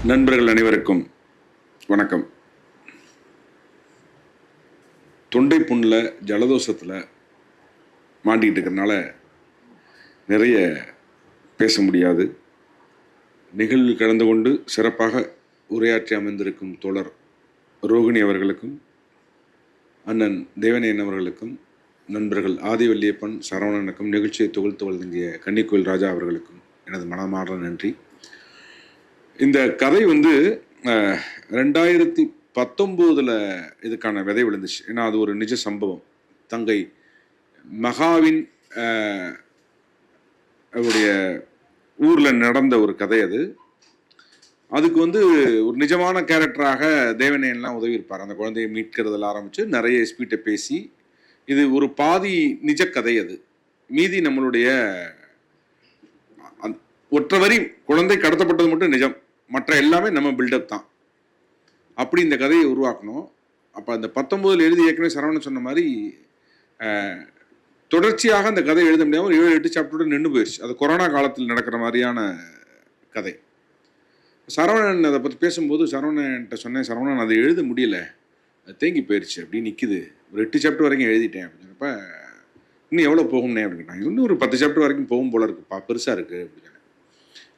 நண்பர்கள் அனைவருக்கும் வணக்கம். தொண்டை புண்ணில் ஜலதோஷத்தில் மாட்டிக்கிட்டு இருக்கிறதுனால நிறைய பேச முடியாது. நிகழ்வில் கலந்து கொண்டு சிறப்பாக உரையாற்றி அமைந்திருக்கும் தோழர் ரோகிணி அவர்களுக்கும், அண்ணன் தேவநேயன் அவர்களுக்கும், நண்பர்கள் ஆதிவல்லியப்பன், சரவணனுக்கும், நிகழ்ச்சியை தொகுத்து வழங்கிய கன்னிக்கோயில் ராஜா அவர்களுக்கும் எனது மனமார்ந்த நன்றி. இந்த கதை 2019 இதுக்கான விதை விழுந்துச்சு. ஏன்னா அது ஒரு நிஜ சம்பவம். தங்கை மகாவின் அவருடைய ஊரில் நடந்த ஒரு கதை அது. அதுக்கு ஒரு நிஜமான கேரக்டராக தேவநேயன்லாம் உதவி இருப்பார். அந்த குழந்தையை மீட்கிறதுல ஆரம்பித்து நிறைய எஸ்பிட்ட பேசி, இது ஒரு பாதி நிஜ கதை. அது மீதி நம்மளுடைய ஒற்றை வரி குழந்தை கடத்தப்பட்டது மட்டும் நிஜம், மற்ற எல்லாமே நம்ம பில்டப் தான். அப்படி இந்த கதையை உருவாக்கணும். அப்போ அந்த 19 எழுதி ஏற்கனவே சரவணன் சொன்ன மாதிரி தொடர்ச்சியாக அந்த கதை எழுத முடியாமல் ஒரு 7-8 சாப்டரோடு நின்று போயிடுச்சு. அது கொரோனா காலத்தில் நடக்கிற மாதிரியான கதை. சரவணன் அதை பற்றி பேசும்போது சரவணன்ட்ட சொன்னேன், சரவணன் அதை எழுத முடியல, அது தேங்கி போயிடுச்சு, அப்படி நிற்கிது, ஒரு 8 சாப்டர் வரைக்கும் எழுதிட்டேன் அப்படிங்கிறப்ப, இன்னும் எவ்வளோ போகும்னே அப்படின்னு கேட்டாங்க. இன்னும் ஒரு 10 சாப்டர் வரைக்கும் போகும் போல இருக்குப்பா, பெருசாக இருக்குது அப்படின்னு.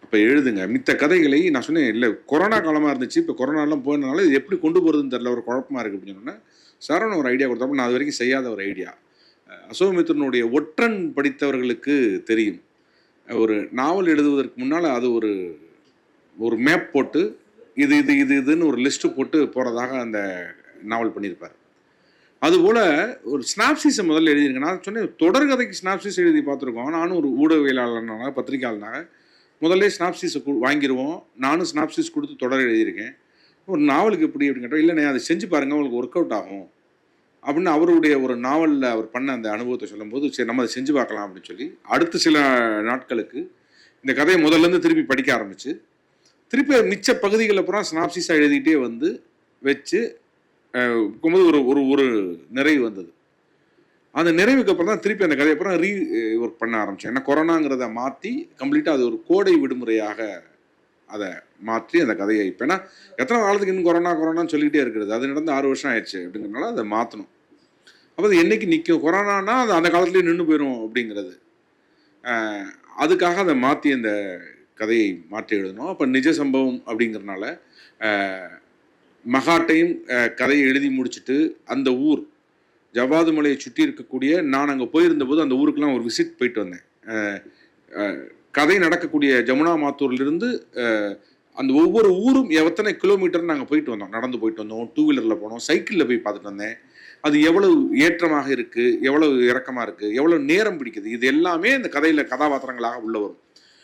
இப்போ எழுதுங்க மித்த கதைகளை. நான் சொன்னேன், இல்லை கொரோனா காலமாக இருந்துச்சு, இப்போ கொரோனாலாம் போனதுனால இது எப்படி கொண்டு போகிறதுன்னு தெரியல, ஒரு குழப்பமாக இருக்குது அப்படின்னு சொன்னேன். சரவணன் ஒரு ஐடியா கொடுத்தப்ப, நான் அது வரைக்கும் செய்யாத ஒரு ஐடியா. அசோகமித்திரனுடைய ஒற்றன் படித்தவர்களுக்கு தெரியும், ஒரு நாவல் எழுதுவதற்கு முன்னால் அது ஒரு மேப் போட்டு இது இது இது இதுன்னு ஒரு லிஸ்ட்டு போட்டு போகிறதாக அந்த நாவல் பண்ணியிருப்பார். அதுபோல் ஒரு ஸ்னாப்சிஸை முதல்ல எழுதிருங்க. நான் சொன்னேன், தொடர்கதைக்கு ஸ்னாப்சிஸ் எழுதி பார்த்துருக்கோம். நானும் ஒரு ஊடகவியலாளர்னாக, பத்திரிகையாளனாக முதல்ல ஸ்னாப்சிஸை வாங்கிடுவோம். நானும் ஸ்னாப்சிஸ் கொடுத்து தொடர் எழுதியிருக்கேன். ஒரு நாவலுக்கு எப்படி அப்படின்னு கேட்டால், இல்லைண்ணே அதை செஞ்சு பாருங்கள், உங்களுக்கு ஒர்க் அவுட் ஆகும் அப்படின்னு அவருடைய ஒரு நாவலில் அவர் பண்ண அந்த அனுபவத்தை சொல்லும்போது, சரி நம்ம அதை செஞ்சு பார்க்கலாம் அப்படின்னு சொல்லி அடுத்த சில நாட்களுக்கு இந்த கதையை முதல்லேருந்து திருப்பி படிக்க ஆரம்பித்து, திருப்பி மிச்ச பகுதிகளில் அப்புறம் ஸ்னாப்சிஸாக எழுதிக்கிட்டே வச்சு இருக்கும்போது ஒரு நிறைவு வந்தது. அந்த நிறைவுக்கு அப்புறம் தான் திருப்பி அந்த கதையை அப்புறம் ஒர்க் பண்ண ஆரம்பித்தேன். ஏன்னா கொரோனாங்கிறத மாற்றி கம்ப்ளீட்டாக அது ஒரு கோடை விடுமுறையாக அதை மாற்றி அந்த கதையை, இப்போ ஏன்னா எத்தனை காலத்துக்கு இன்னும் கொரோனான்னு சொல்லிகிட்டே இருக்கிறது, அது நடந்து 6 வருஷம் ஆயிடுச்சு அப்படிங்கிறதுனால அதை மாற்றணும். அப்போ அது என்றைக்கு நிற்கும், கொரோனானா அது அந்த காலத்துலேயே நின்று போயிடும் அப்படிங்கிறது, அதுக்காக அதை மாற்றி அந்த கதையை மாற்றி எழுதணும். அப்போ நிஜ சம்பவம் அப்படிங்கிறதுனால மகாட்டையும் கதையை எழுதி முடிச்சுட்டு அந்த ஊர் ஜவ்வாது மலையை சுற்றி இருக்கக்கூடிய, நான் அங்கே போயிருந்தபோது அந்த ஊருக்கெல்லாம் ஒரு விசிட் போயிட்டு வந்தேன். கதை நடக்கக்கூடிய ஜமுனா மாத்தூர்லேருந்து அந்த ஒவ்வொரு ஊரும் எத்தனை கிலோமீட்டர் நாங்கள் போயிட்டு வந்தோம், நடந்து போயிட்டு வந்தோம், 2 வீலரில் போனோம், சைக்கிளில் போய் பார்த்துட்டு வந்தேன். அது எவ்வளவு ஏற்றமாக இருக்குது, எவ்வளவு இறக்கமாக இருக்குது, எவ்வளோ நேரம் பிடிக்குது, இது எல்லாமே இந்த கதையில் கதாபாத்திரங்களாக உள்ள வரும்.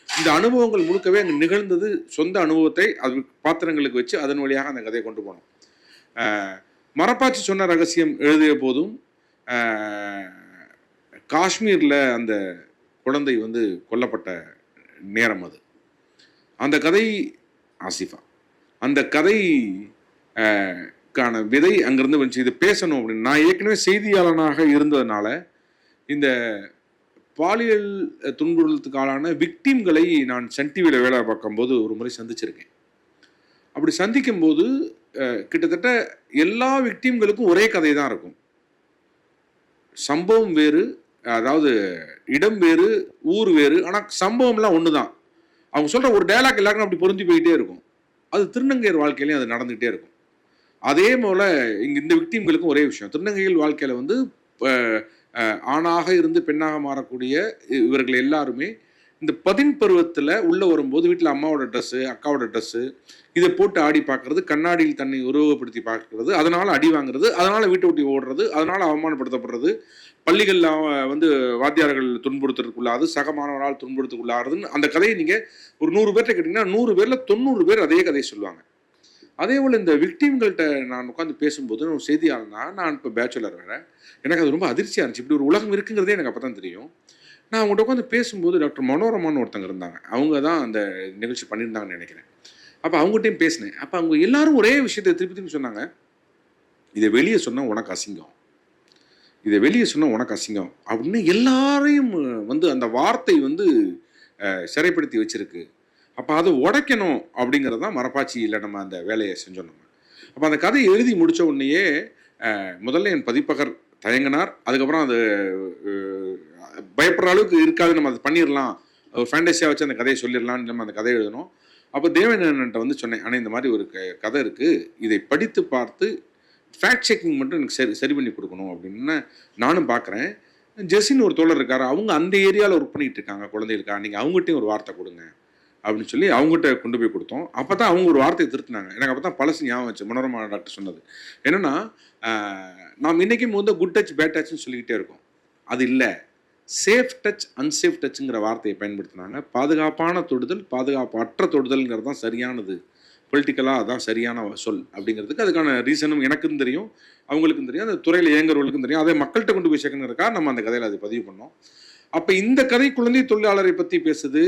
இந்த அனுபவங்கள் முழுக்கவே அங்கே நிகழ்ந்தது, சொந்த அனுபவத்தை அது பாத்திரங்களுக்கு வச்சு அதன் வழியாக அந்த கதையை கொண்டு போனோம். மரப்பாச்சி சொன்ன ரகசியம் எழுதிய போதும் காஷ்மீரில் அந்த குழந்தை கொல்லப்பட்ட நேரம் அது. அந்த கதை ஆசிஃபா, அந்த கதை கான விதை அங்கேருந்து வந்துச்சு. இது பேசணும் அப்படின்னு நான் ஏற்கனவே செய்தியாளனாக இருந்ததுனால இந்த பாலியல் துன்புறுத்தலுக்கு ஆளான விக்டிம்களை நான் சன் டிவியில் வேலை பார்க்கும்போது ஒரு முறை சந்திச்சிருக்கேன். அப்படி சந்திக்கும் போது கிட்டத்தட்ட எல்லா விக்டிம்களுக்கும் ஒரே கதை தான் இருக்கும். சம்பவம் வேறு, அதாவது இடம் வேறு, ஊர் வேறு, ஆனால் சம்பவம்லாம் ஒன்று தான். அவங்க சொல்கிற ஒரு டைலாக் எல்லாருக்கும் அப்படி பொருந்தி போயிட்டே இருக்கும். அது திருநங்கையர் வாழ்க்கையிலையும் அது நடந்துகிட்டே இருக்கும். அதே போல் இங்கே இந்த விக்டிம்களுக்கும் ஒரே விஷயம். திருநங்கைகள் வாழ்க்கையில் ஆணாக இருந்து பெண்ணாக மாறக்கூடிய இவர்கள் எல்லாருமே இந்த 10 பருவத்தில் உள்ளே வரும்போது வீட்டில் அம்மாவோட ட்ரெஸ்ஸு, அக்காவோட ட்ரெஸ்ஸு இதை போட்டு ஆடி பார்க்குறது, கண்ணாடியில் தன்னை உருவகப்படுத்தி பார்க்குறது, அதனால் அடி வாங்குறது, அதனால் வீட்டை விட்டு ஓடுறது, அதனால் அவமானப்படுத்தப்படுறது, பள்ளிகளில் வாத்தியார்கள் துன்புறுத்தலுக்குள்ளாது, சக மாணவரால் துன்புறுத்தலுக்குள்ளாகிறதுன்னு அந்த கதையை நீங்கள் ஒரு 100 பேர்கிட்ட கேட்டிங்கன்னா 100 பேரில் 90 பேர் அதே கதையை சொல்லுவாங்க. அதே போல் இந்த விக்டிம்கள்கிட்ட நான் உட்காந்து பேசும்போது, ஒரு செய்தியாளனா, நான் இப்போ பேச்சுலர் வேறு, எனக்கு அது ரொம்ப அதிர்ச்சியாக இருந்துச்சு. இப்படி ஒரு உலகம் இருக்குங்கிறதே எனக்கு அப்போ தான் தெரியும். நான் அவங்கள்ட்ட உட்காந்து பேசும்போது டாக்டர் மனோரமான்னு ஒருத்தங்க இருந்தாங்க, அவங்க தான் அந்த நிகழ்ச்சி பண்ணியிருந்தாங்கன்னு நினைக்கிறேன். அப்போ அவங்ககிட்டையும் பேசினேன். அப்போ அவங்க எல்லாரும் ஒரே விஷயத்தை திருப்பி சொன்னாங்க, இதை வெளியே சொன்னால் உனக்கு அசிங்கம், இதை வெளியே சொன்னால் உனக்கு அசிங்கம் அப்படின்னு எல்லாரையும் அந்த வார்த்தை சிறைப்படுத்தி வச்சிருக்கு. அப்போ அதை உடைக்கணும் அப்படிங்கிறது தான் மரப்பாச்சியில் நம்ம அந்த வேலையை செஞ்சோம். நம்ம அப்போ அந்த கதையை எழுதி முடித்த உடனேயே முதல்ல என் பதிப்பகர் தயங்கினார். அதுக்கப்புறம் அது பயப்படுற அளவுக்கு இருக்காது, நம்ம அதை பண்ணிடலாம், ஒரு ஃபேண்டஸியாக வச்சு அந்த கதையை சொல்லிடலான்னு நம்ம அந்த கதையை எழுதணும். அப்போ தேவனேனன்ட்ட வந்து சொன்னேன், ஆனால் இந்த மாதிரி ஒரு கதை இருக்குது, இதை படித்து பார்த்து ஃபேக்ட் செக்கிங் மட்டும் எனக்கு சரி பண்ணி கொடுக்கணும் அப்படின்னு நானும் பார்க்குறேன். ஜெஸ்ஸின்னு ஒரு தோழர் இருக்காரு, அவங்க அந்த ஏரியாவில் ஒர்க் பண்ணிகிட்டு இருக்காங்க குழந்தைகளுக்கா, நீங்கள் அவங்ககிட்டையும் ஒரு வார்த்தை கொடுங்க அப்படின்னு சொல்லி அவங்ககிட்ட கொண்டு போய் கொடுத்தோம். அப்போ தான் அவங்க ஒரு வார்த்தையை திருத்தினாங்க. எனக்கு அப்போ தான் பழசு ஞாபகம் வச்சு மனோரமா டாக்டர் சொன்னது என்னென்னா, நாம் இன்றைக்கும் வந்து குட் டச் பேட் டச்னு சொல்லிக்கிட்டே இருக்கோம். அது இல்லை, சேஃப் டச் அன்சேஃப் டச்சுங்கிற வார்த்தையை பயன்படுத்தினாங்க. பாதுகாப்பான தொடுதல், பாதுகாப்பு அற்ற தொடுதல்ங்கிறது தான் சரியானது, பொலிட்டிக்கலாக அதுதான் சரியான சொல் அப்படிங்கிறதுக்கு அதுக்கான ரீசனும் எனக்கும் தெரியும், அவங்களுக்கும் தெரியும், அந்த துறையில் இயங்குறவர்களுக்கும் தெரியும். அதை மக்கள்கிட்ட கொண்டு போய் சேர்க்கணுங்கிறதுக்காக நம்ம அந்த கதையில் அதை பதிவு பண்ணோம். அப்போ இந்த கதை குழந்தை தொழிலாளரை பற்றி பேசுது,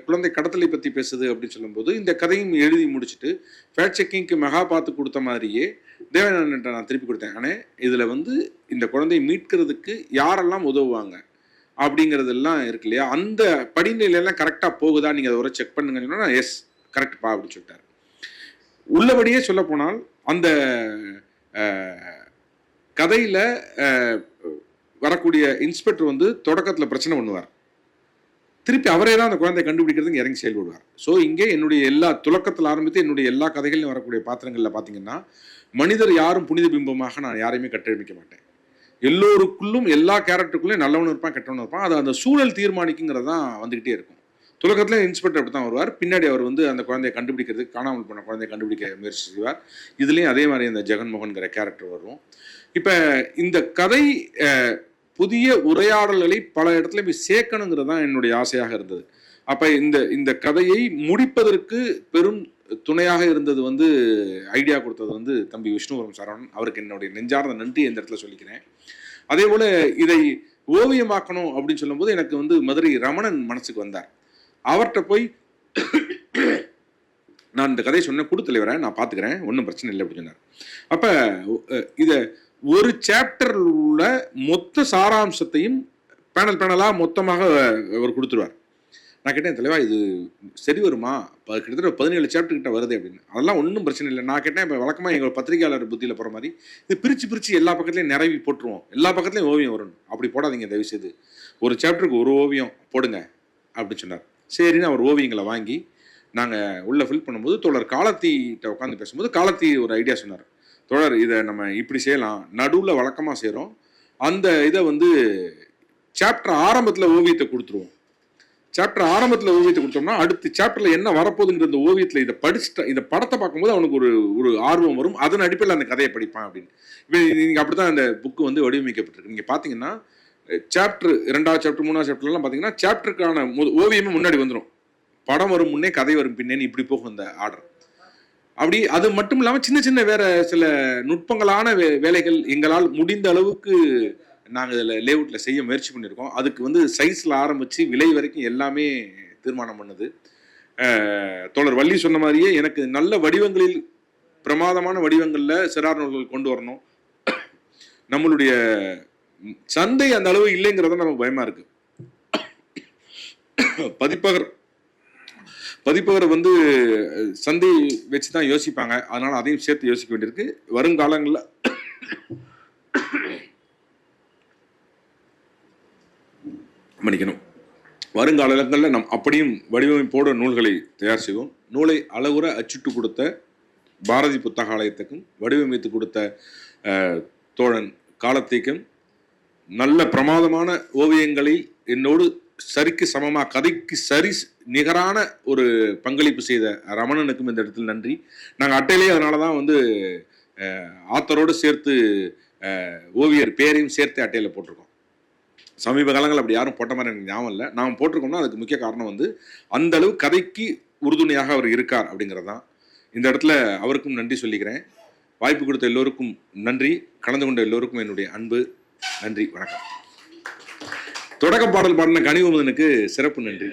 குழந்தை கடத்தலை பற்றி பேசுது அப்படின்னு சொல்லும்போது இந்த கதையும் எழுதி முடிச்சுட்டு ஃபேக்ட் செக்கிங்க்கு மெகா பார்த்து கொடுத்த மாதிரியே தேவனேனன்ட்ட நான் திருப்பி கொடுத்தேன். ஆனால் இதில் வந்து இந்த குழந்தையை மீட்கிறதுக்கு யாரெல்லாம் உதவுவாங்க அப்படிங்கிறதெல்லாம் இருக்கு இல்லையா, அந்த படிநிலையெல்லாம் கரெக்டாக போகுதா, நீங்கள் அதை ஒரு செக் பண்ணுங்கன்னு சொன்னால் எஸ் கரெக்ட்பா அப்படின்னு சொல்லிட்டார். உள்ளபடியே சொல்ல போனால் அந்த கதையில் வரக்கூடிய இன்ஸ்பெக்டர் வந்து தொடக்கத்தில் பிரச்சனை பண்ணுவார், திருப்பி அவரே தான் அந்த குழந்தையை கண்டுபிடிக்கிறதுக்கு இறங்கி செயல்படுவார். ஸோ இங்கே என்னுடைய எல்லா துலக்கத்தில் ஆரம்பித்து என்னுடைய எல்லா கதைகளையும் வரக்கூடிய பாத்திரங்களில் பார்த்தீங்கன்னா மனிதர் யாரும் புனித பிம்பமாக நான் யாரையுமே கட்டமைக்க மாட்டேன். எல்லோருக்குள்ளும் எல்லா கேரக்டருக்குள்ளேயும் நல்லவனும் இருப்பான், கெட்டவனும் இருப்பான். அது அந்த சூழல் தீர்மானிக்குங்கிறது தான் வந்துக்கிட்டே இருக்கும். துலக்கத்தில் இன்ஸ்பெக்டர் அப்படி தான் வருவார், பின்னாடி அவர் வந்து அந்த குழந்தையை கண்டுபிடிக்கிறதுக்கு, காணாமல் போன குழந்தையை கண்டுபிடிக்க முயற்சி செய்வார். இதுலேயும் அதே மாதிரி அந்த ஜெகன்மோகன்கிற கேரக்டர் வரும். இப்போ இந்த கதை புதிய உரையாடல்களை பல இடத்துல போய் சேர்க்கணுங்கிறது தான் என்னுடைய ஆசையாக இருந்தது. அப்போ இந்த கதையை முடிப்பதற்கு பெரும் துணையாக இருந்தது வந்து ஐடியா கொடுத்தது வந்து தம்பி விஷ்ணுவரம் சரவணன், அவருக்கு என்னுடைய நெஞ்சார்ந்த நன்றி இந்த இடத்துல சொல்லிக்கிறேன். அதே போல் இதை ஓவியமாக்கணும் அப்படின்னு சொல்லும்போது எனக்கு வந்து மதுரை ரமணன் மனசுக்கு வந்தார். அவர்கிட்ட போய் நான் இந்த கதையை சொன்னேன், கொடுத்தலைவரை நான் பார்த்துக்கிறேன், ஒன்றும் பிரச்சனை இல்லை அப்படின்னு சொன்னார். அப்போ இதை ஒரு சாப்டர் உள்ள மொத்த சாராம்சத்தையும் பேனலாக மொத்தமாக அவர் கொடுத்துருவார். நான் கேட்டேன், தலைவா இது சரி வருமா, கிட்டத்தட்ட 17 சாப்டர் கிட்ட வருது அப்படின்னு. அதெல்லாம் ஒன்றும் பிரச்சனை இல்லை. நான் கேட்டேன், இப்போ வழக்கமாக எங்கள் பத்திரிகையாளர் புத்தியில் போகிற மாதிரி இது பிரித்து எல்லா பக்கத்துலையும் நிறவி போட்டுருவோம், எல்லா பக்கத்துலையும் ஓவியம் வரணும், அப்படி போடாதீங்க தயவுசெய்து, ஒரு சாப்டருக்கு ஒரு ஓவியம் போடுங்க அப்படின்னு சொன்னார். சரின்னு அவர் ஓவியங்களை வாங்கி நாங்கள் உள்ளே ஃபில் பண்ணும்போது தோழர் காலத்திட்ட உட்காந்து பேசும்போது காலத்தி ஒரு ஐடியா சொன்னார். தோழர் இதை நம்ம இப்படி செய்யலாம், நடுவில் வழக்கமாக செய்கிறோம், அந்த இதை வந்து சாப்டர் ஆரம்பத்தில் ஓவியத்தை கொடுத்துருவோம். சாப்டர் ஆரம்பத்தில் ஓவியத்தை கொடுத்தோம்னா அடுத்த சாப்டரில் என்ன வரப்போகுதுங்கிற இந்த ஓவியத்தில் இதை படிச்சுட்டு இந்த படத்தை பார்க்கும்போது அவனுக்கு ஒரு ஆர்வம் வரும், அதன் அடிப்படையில் அந்த கதையை படிப்பான் அப்படின்னு. இப்போ நீங்கள் அப்படி தான் அந்த புக்கு வந்து வடிவமைக்கப்பட்டிருக்கு. நீங்கள் பார்த்தீங்கன்னா சாப்டர் 2வது சாப்டர் 3வது சாப்டர்லாம் பார்த்தீங்கன்னா சாப்டருக்கான ஓவியமே முன்னாடி வந்துடும், படம் வரும் முன்னே கதை வரும் பின்னேன்னு இப்படி போகும் இந்த ஆர்டர். அப்படி அது மட்டும் இல்லாமல் சின்ன சின்ன வேற சில நுட்பங்களான வேலைகள் எங்களால் முடிந்த அளவுக்கு நாங்கள் இதில் லேஅவுட்டில் செய்ய முயற்சி பண்ணியிருக்கோம். அதுக்கு வந்து சைஸில் ஆரம்பித்து விலை வரைக்கும் எல்லாமே தீர்மானம் பண்ணுது. தோழர் வள்ளி சொன்ன மாதிரியே எனக்கு நல்ல வடிவங்களில், பிரமாதமான வடிவங்களில் சிறார் நூல்கள் கொண்டு வரணும். நம்மளுடைய சந்தை அந்த அளவு இல்லைங்கிறத நமக்கு பயமாக இருக்குது. பதிப்பகரை வந்து சந்தை வச்சு தான் யோசிப்பாங்க, அதனால் அதையும் சேர்த்து யோசிக்க வேண்டியிருக்கு. வருங்காலங்களில் மன்னிக்கணும், வருங்காலங்களில் நம் அப்படியும் வடிவமைப்போடு நூல்களை தயார் செய்வோம். நூலை அளவுற அச்சிட்டு கொடுத்த பாரதி புத்தகாலயத்துக்கும் வடிவமைத்து கொடுத்த தோழன் காலத்திக்கும், நல்ல பிரமாதமான ஓவியங்களை என்னோடு சரிக்கு சமமாக கதைக்கு சரி நிகரான ஒரு பங்களிப்பு செய்த ரமணனுக்கும் இந்த இடத்துல நன்றி. நாங்கள் அட்டையிலேயே அதனால தான் வந்து ஆத்தரோடு சேர்த்து ஓவியர் பேரையும் சேர்த்து அட்டையில் போட்டிருக்கோம். சமீப காலங்கள் அப்படி யாரும் போட்ட மாதிரி எனக்கு ஞாபகம் இல்லை. நாம் போட்டிருக்கோம்னா அதுக்கு முக்கிய காரணம் வந்து அந்த அளவு கதைக்கு உறுதுணையாக அவர் இருக்கார் அப்படிங்கிறது தான். இந்த இடத்துல அவருக்கும் நன்றி சொல்லிக்கிறேன். வாய்ப்பு கொடுத்த எல்லோருக்கும் நன்றி, கலந்து கொண்ட எல்லோருக்கும் என்னுடைய அன்பு நன்றி, வணக்கம். தொடக்க பாடல் பாடின கனிவமதனுக்கு சிறப்பு நன்றி.